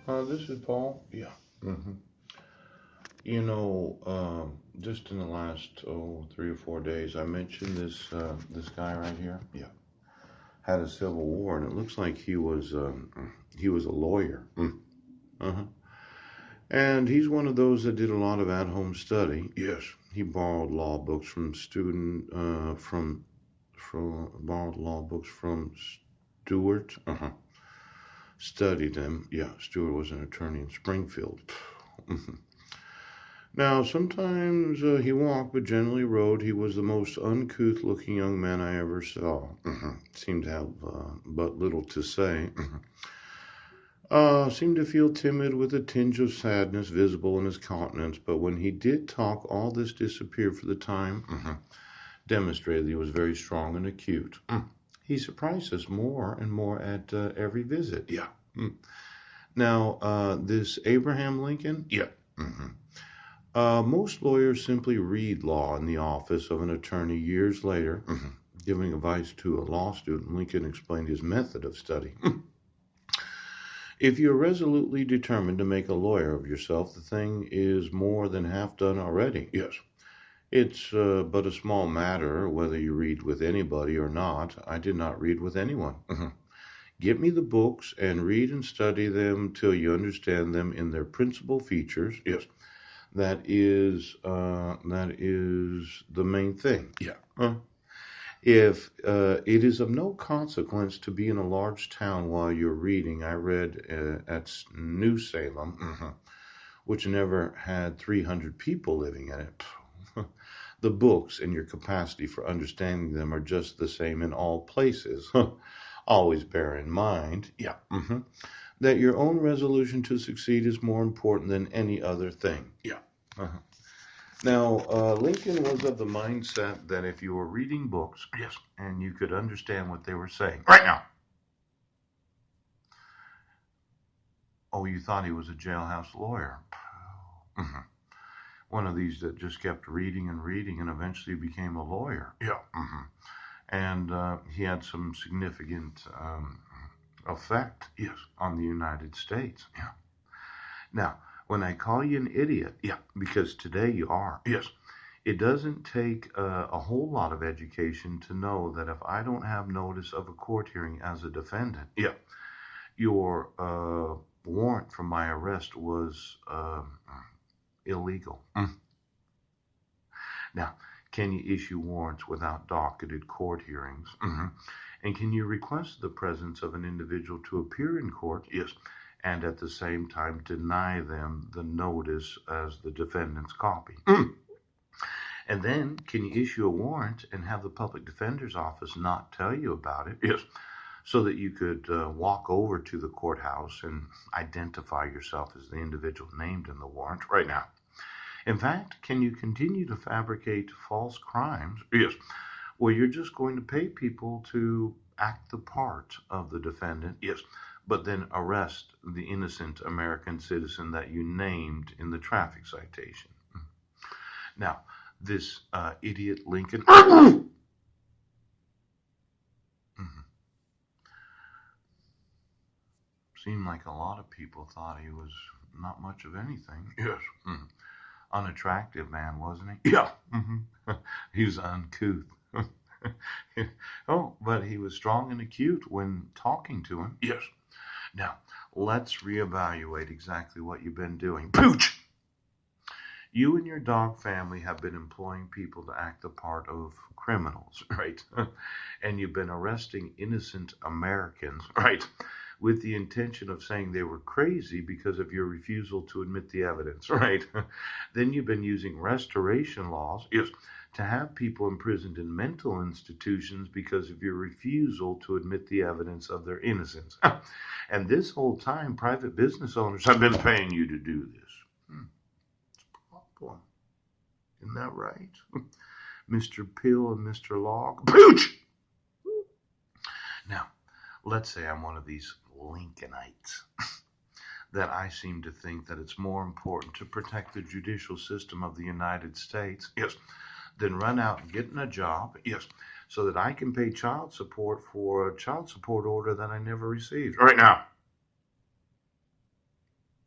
This is Paul. Yeah. hmm just in the last 3 or 4 days, I mentioned this guy right here. Yeah, had a civil war, and it looks like he was a lawyer. Uh-huh. And he's one of those that did a lot of at-home study. Yes, he borrowed law books from student from borrowed law books from Stewart. Studied them. Yeah, Stewart was an attorney in Springfield. Now, sometimes he walked, but generally rode. He was the most uncouth looking young man I ever saw. Seemed to have but little to say. Seemed to feel timid with a tinge of sadness visible in his countenance, but when he did talk, all this disappeared for the time. Demonstrated he was very strong and acute. He surprised us more and more at every visit. Yeah. Now, this Abraham Lincoln? Yeah. Mhm. Most lawyers simply read law in the office of an attorney years later. Giving advice to a law student, Lincoln explained his method of study. If you're resolutely determined to make a lawyer of yourself, the thing is more than half done already. Yes. It's but a small matter whether you read with anybody or not. I did not read with anyone. Get me the books and read and study them till you understand them in their principal features. Yes, that is the main thing. Yeah. If it is of no consequence to be in a large town while you're reading, I read at New Salem, which never had 300 people living in it. The books and your capacity for understanding them are just the same in all places. Always bear in mind, yeah, that your own resolution to succeed is more important than any other thing. Yeah. Uh-huh. Now, Lincoln was of the mindset that if you were reading books, yes, and you could understand what they were saying, right now. Oh, you thought he was a jailhouse lawyer. Mhm. One of these that just kept reading and reading and eventually became a lawyer. Yeah. And he had some significant effect, yes, on the United States. Yeah. Now, when I call you an idiot, yeah, because today you are, yes, it doesn't take a whole lot of education to know that if I don't have notice of a court hearing as a defendant, yeah, your warrant for my arrest was illegal. Now, can you issue warrants without docketed court hearings? And can you request the presence of an individual to appear in court? Yes. And at the same time deny them the notice as the defendant's copy. And then, can you issue a warrant and have the public defender's office not tell you about it? Yes. So that you could walk over to the courthouse and identify yourself as the individual named in the warrant right now. In fact, can you continue to fabricate false crimes? Yes. Well, you're just going to pay people to act the part of the defendant. Yes. But then arrest the innocent American citizen that you named in the traffic citation. Now, this idiot Lincoln seemed like a lot of people thought he was not much of anything. Yes. Unattractive man, wasn't he? Yeah. He was uncouth. Oh, but he was strong and acute when talking to him. Yes. Now, let's reevaluate exactly what you've been doing. Pooch! You and your dog family have been employing people to act the part of criminals, right? And you've been arresting innocent Americans, right? With the intention of saying they were crazy because of your refusal to admit the evidence, right? Then you've been using restoration laws, yes, to have people imprisoned in mental institutions because of your refusal to admit the evidence of their innocence. And this whole time, private business owners have been paying you to do this. It's a problem. Isn't that right? Mr. Pill and Mr. Log. Pooch! Now, let's say I'm one of these Lincolnites that I seem to think that it's more important to protect the judicial system of the United States, yes, than run out and getting a job, yes, so that I can pay child support for a child support order that I never received. Right now.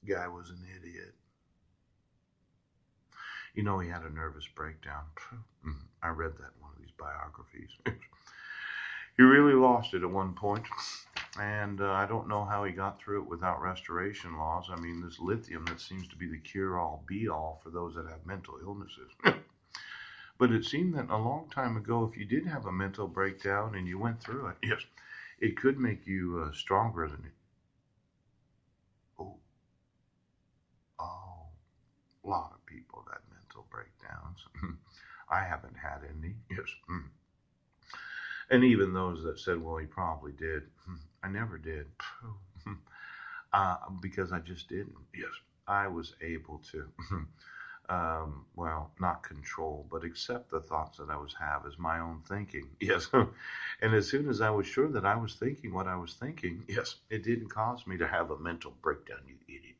Guy was an idiot. You know, he had a nervous breakdown. I read that in one of these biographies. He really lost it at one point, and I don't know how he got through it without restoration laws. I mean, this lithium that seems to be the cure all be all for those that have mental illnesses. But it seemed that a long time ago, if you did have a mental breakdown and you went through it, yes, it could make you stronger than it. Oh, oh, a lot of people have had mental breakdowns. I haven't had any. Yes. And even those that said, well, he probably did. I never did. Because I just didn't. Yes. I was able to, well, not control, but accept the thoughts that I was have as my own thinking. Yes. And as soon as I was sure that I was thinking what I was thinking, yes, it didn't cause me to have a mental breakdown, you idiot.